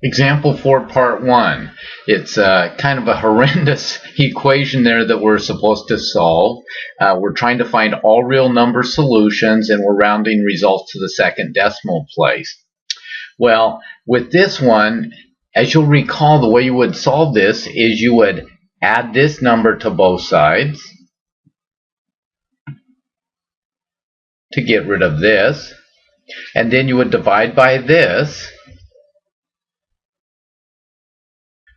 Example 4, part 1. It's kind of a horrendous equation there that we're supposed to solve. We're trying to find all real number solutions, and we're rounding results to the second decimal place. Well, with this one, as you'll recall, the way you would solve this is you would add this number to both sides to get rid of this, and then you would divide by this.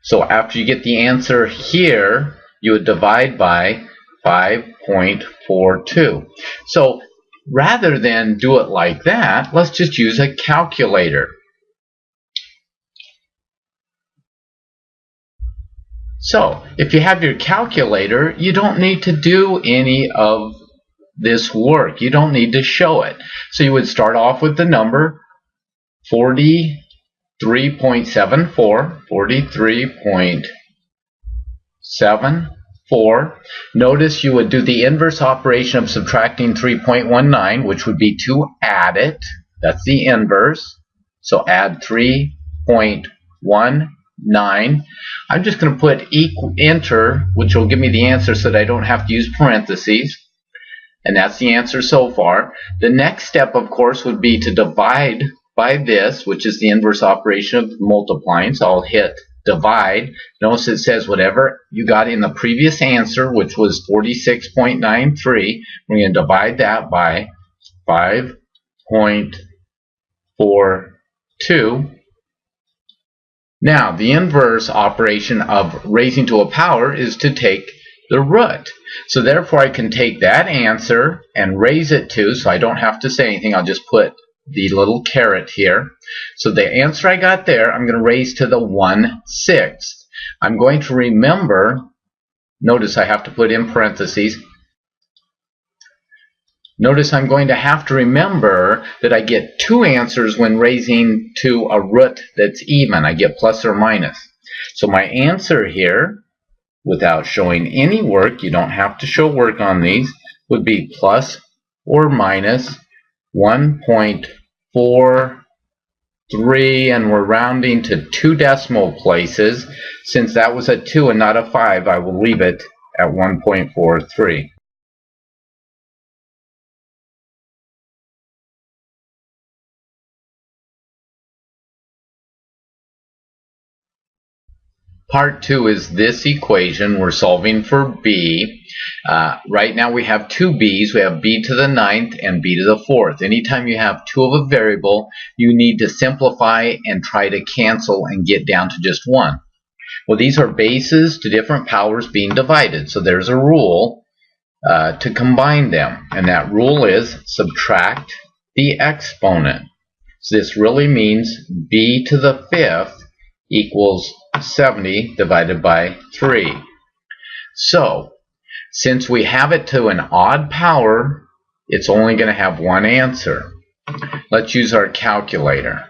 So after you get the answer here, you would divide by 5.42. So rather than do it like that, let's just use a calculator. So if you have your calculator, you don't need to do any of this work. You don't need to show it. So you would start off with the number 43.74. Notice you would do the inverse operation of subtracting 3.19, which would be to add it. That's the inverse. So add 3.19. I'm just going to put enter, which will give me the answer so that I don't have to use parentheses. And that's the answer so far. The next step, of course, would be to divide by this, which is the inverse operation of multiplying. So I'll hit divide. Notice it says whatever you got in the previous answer, which was 46.93, we're going to divide that by 5.42. Now, the inverse operation of raising to a power is to take the root. So therefore, I can take that answer and raise it to, so I don't have to say anything, I'll just put the little caret here. So the answer I got there, I'm going to raise to the 1/6. I'm going to remember, notice I have to put in parentheses. Notice I'm going to have to remember that I get two answers when raising to a root that's even. I get plus or minus. So my answer here, without showing any work, you don't have to show work on these, would be plus or minus 1.43, and we're rounding to 2 decimal places. Since that was a 2 and not a 5, I will leave it at 1.43. Part 2 is this equation. We're solving for b. Right now we have two b's. We have b to the 9th and b to the 4th. Anytime you have two of a variable, you need to simplify and try to cancel and get down to just one. Well, these are bases to different powers being divided. So there's a rule to combine them. And that rule is subtract the exponent. So this really means b to the 5th equals 70 divided by 3. So, since we have it to an odd power, it's only going to have one answer. Let's use our calculator.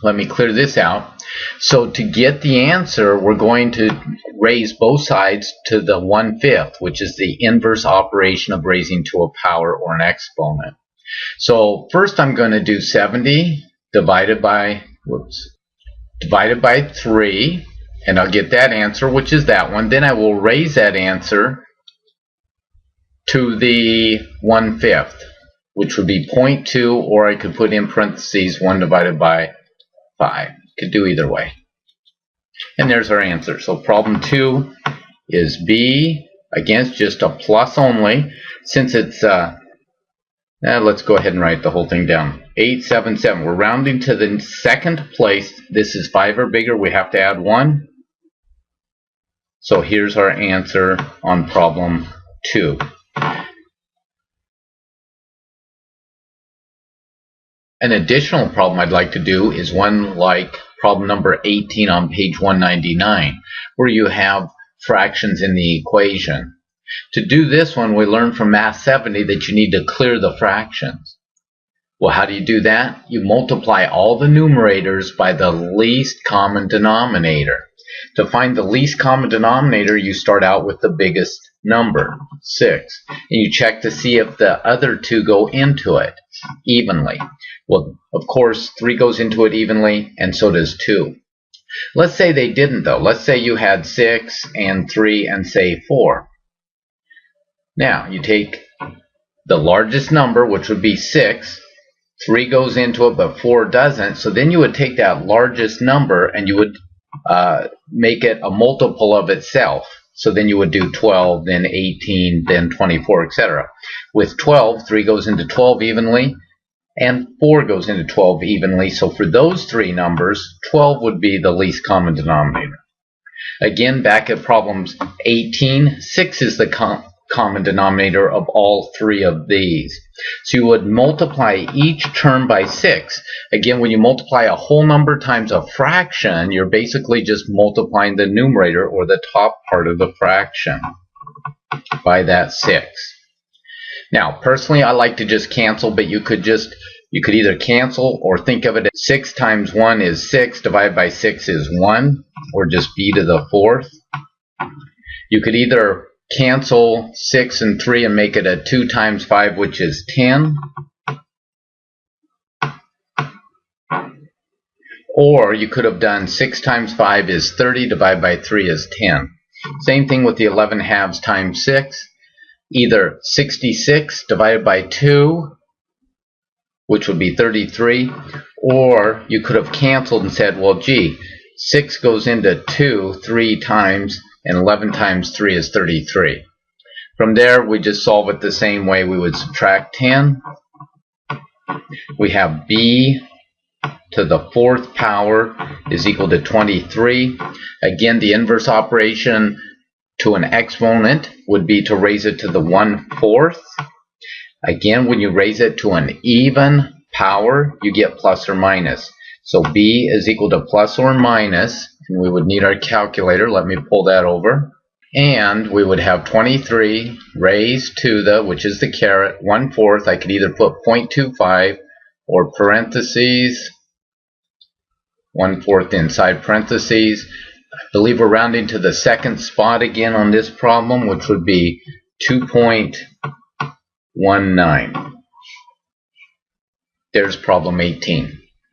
Let me clear this out. So to get the answer, we're going to raise both sides to the 1/5, which is the inverse operation of raising to a power or an exponent. So first I'm going to do 70 divided by 3, and I'll get that answer, which is that one. Then I will raise that answer to the 1/5, which would be 0.2, or I could put in parentheses 1 divided by 5. Could do either way. And there's our answer. So problem 2 is B. Again, it's just a plus only. Since it's let's go ahead and write the whole thing down. 877. We're rounding to the second place. This is 5 or bigger. We have to add 1. So here's our answer on problem 2. An additional problem I'd like to do is one like problem number 18 on page 199, where you have fractions in the equation. To do this one, we learned from Math 70 that you need to clear the fractions. Well, how do you do that? You multiply all the numerators by the least common denominator. To find the least common denominator, you start out with the biggest number, 6. And you check to see if the other two go into it evenly. Well, of course, 3 goes into it evenly, and so does 2. Let's say they didn't, though. Let's say you had 6 and 3 and say 4. Now, you take the largest number, which would be 6. 3 goes into it, but 4 doesn't. So then you would take that largest number and you would make it a multiple of itself. So then you would do 12, then 18, then 24, etc. With 12, 3 goes into 12 evenly, and 4 goes into 12 evenly. So for those 3 numbers, 12 would be the least common denominator. Again, back at problems 18, 6 is the common denominator of all 3 of these. So you would multiply each term by 6. Again, when you multiply a whole number times a fraction, you're basically just multiplying the numerator, or the top part of the fraction, by that 6. Now, personally, I like to just cancel, but you could either cancel or think of it as 6 times 1 is 6, divided by 6 is 1, or just b to the 4th. You could either cancel 6 and 3 and make it a 2 times 5, which is 10. Or you could have done 6 times 5 is 30, divided by 3 is 10. Same thing with the 11 halves times 6. Either 66 divided by 2, which would be 33, or you could have canceled and said, well, gee, 6 goes into 2 3 times, and 11 times 3 is 33. From there, we just solve it the same way. We would subtract 10. We have b to the 4th power is equal to 23. Again, the inverse operation to an exponent would be to raise it to the 1/4. Again, when you raise it to an even power, you get plus or minus. So b is equal to plus or minus, and we would need our calculator. Let me pull that over. And we would have 23 raised to the, which is the caret, 1/4. I could either put 0.25 or parentheses, 1/4 inside parentheses. I believe we're rounding to the second spot again on this problem, which would be 2.19. There's problem 18.